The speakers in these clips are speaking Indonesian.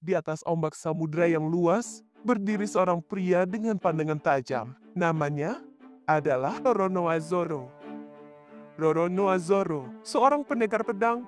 di atas ombak samudra yang luas, berdiri seorang pria dengan pandangan tajam. Namanya adalah Roronoa Zoro. Roronoa Zoro, seorang pendekar pedang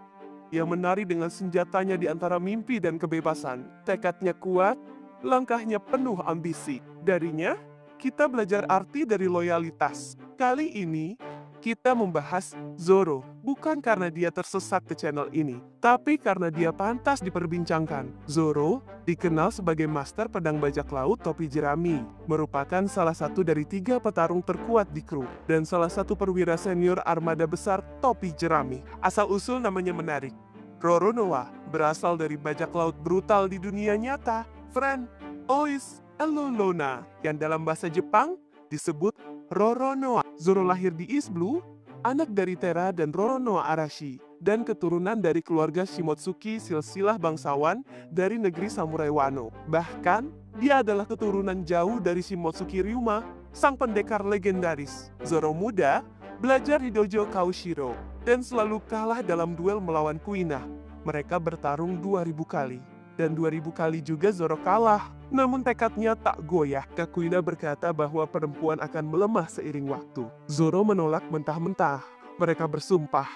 yang menari dengan senjatanya di antara mimpi dan kebebasan. Tekadnya kuat, langkahnya penuh ambisi. Darinya, kita belajar arti dari loyalitas. Kali ini, kita membahas Zoro, bukan karena dia tersesat ke channel ini, tapi karena dia pantas diperbincangkan. Zoro dikenal sebagai master pedang bajak laut topi jerami, merupakan salah satu dari 3 petarung terkuat di kru, dan salah satu perwira senior armada besar topi jerami. Asal-usul namanya menarik. Roronoa berasal dari bajak laut brutal di dunia nyata, Friend Ois Elolona, yang dalam bahasa Jepang disebut Roronoa. Zoro lahir di East Blue, anak dari Tera dan Roronoa Arashi, dan keturunan dari keluarga Shimotsuki silsilah bangsawan dari negeri Samurai Wano. Bahkan, dia adalah keturunan jauh dari Shimotsuki Ryuma, sang pendekar legendaris. Zoro muda belajar di dojo Kaushiro, dan selalu kalah dalam duel melawan Kuina. Mereka bertarung 2000 kali. Dan 2000 kali juga Zoro kalah. Namun tekadnya tak goyah. Kakuina berkata bahwa perempuan akan melemah seiring waktu. Zoro menolak mentah-mentah. Mereka bersumpah,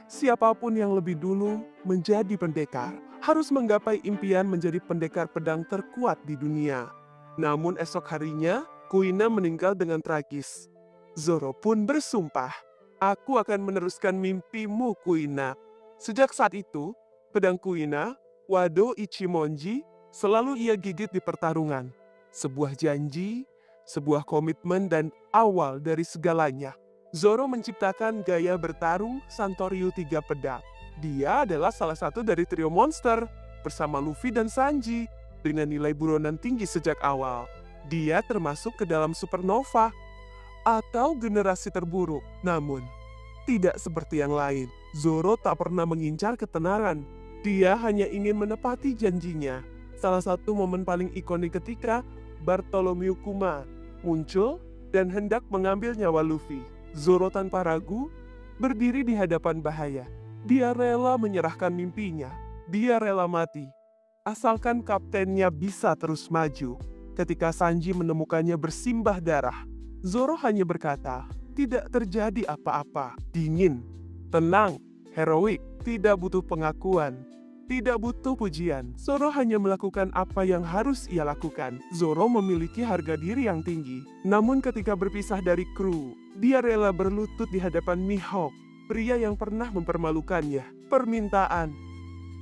siapapun yang lebih dulu menjadi pendekar, harus menggapai impian menjadi pendekar pedang terkuat di dunia. Namun esok harinya, Kuina meninggal dengan tragis. Zoro pun bersumpah, aku akan meneruskan mimpimu, Kuina. Sejak saat itu, pedang Kuina, Wado Ichimonji, selalu ia gigit di pertarungan. Sebuah janji, sebuah komitmen, dan awal dari segalanya. Zoro menciptakan gaya bertarung Santoryu 3 pedang. Dia adalah salah satu dari trio monster, bersama Luffy dan Sanji, dengan nilai buronan tinggi sejak awal. Dia termasuk ke dalam supernova, atau generasi terburuk. Namun, tidak seperti yang lain. Zoro tak pernah mengincar ketenaran. Dia hanya ingin menepati janjinya. Salah satu momen paling ikonik ketika Bartholomew Kuma muncul dan hendak mengambil nyawa Luffy. Zoro tanpa ragu berdiri di hadapan bahaya. Dia rela menyerahkan mimpinya. Dia rela mati, asalkan kaptennya bisa terus maju. Ketika Sanji menemukannya bersimbah darah, Zoro hanya berkata, tidak terjadi apa-apa. Dingin, tenang, heroik, tidak butuh pengakuan, tidak butuh pujian. Zoro hanya melakukan apa yang harus ia lakukan. Zoro memiliki harga diri yang tinggi. Namun ketika berpisah dari kru, dia rela berlutut di hadapan Mihawk, pria yang pernah mempermalukannya. Permintaan,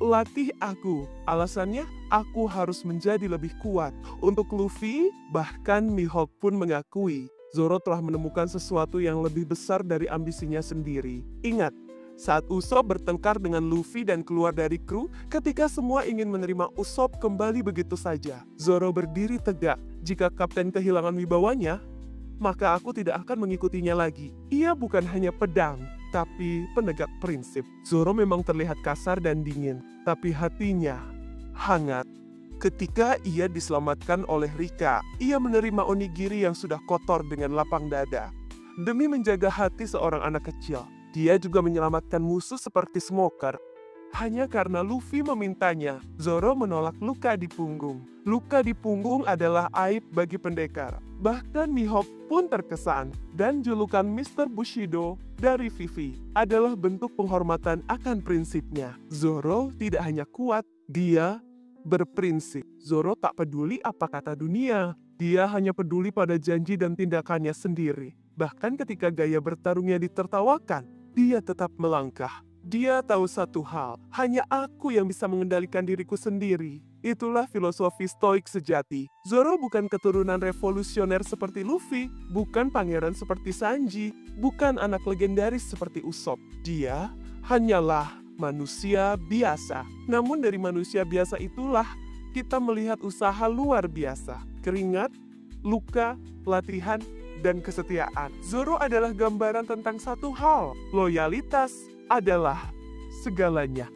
latih aku. Alasannya, aku harus menjadi lebih kuat. Untuk Luffy, bahkan Mihawk pun mengakui, Zoro telah menemukan sesuatu yang lebih besar dari ambisinya sendiri. Ingat, saat Usopp bertengkar dengan Luffy dan keluar dari kru, ketika semua ingin menerima Usopp kembali begitu saja, Zoro berdiri tegak. Jika kapten kehilangan wibawanya, maka aku tidak akan mengikutinya lagi. Ia bukan hanya pedang, tapi penegak prinsip. Zoro memang terlihat kasar dan dingin, tapi hatinya hangat. Ketika ia diselamatkan oleh Rika, ia menerima onigiri yang sudah kotor dengan lapang dada. Demi menjaga hati seorang anak kecil, dia juga menyelamatkan musuh seperti Smoker. Hanya karena Luffy memintanya, Zoro menolak luka di punggung. Luka di punggung adalah aib bagi pendekar. Bahkan Mihawk pun terkesan, dan julukan Mr. Bushido dari Vivi adalah bentuk penghormatan akan prinsipnya. Zoro tidak hanya kuat, dia berprinsip. Zoro tak peduli apa kata dunia. Dia hanya peduli pada janji dan tindakannya sendiri. Bahkan ketika gaya bertarungnya ditertawakan, dia tetap melangkah. Dia tahu satu hal, hanya aku yang bisa mengendalikan diriku sendiri. Itulah filosofi stoik sejati. Zoro bukan keturunan revolusioner seperti Luffy, bukan pangeran seperti Sanji, bukan anak legendaris seperti Usopp. Dia hanyalah manusia biasa. Namun dari manusia biasa itulah kita melihat usaha luar biasa. Keringat, luka, latihan, dan kesetiaan. Zoro adalah gambaran tentang satu hal. Loyalitas adalah segalanya.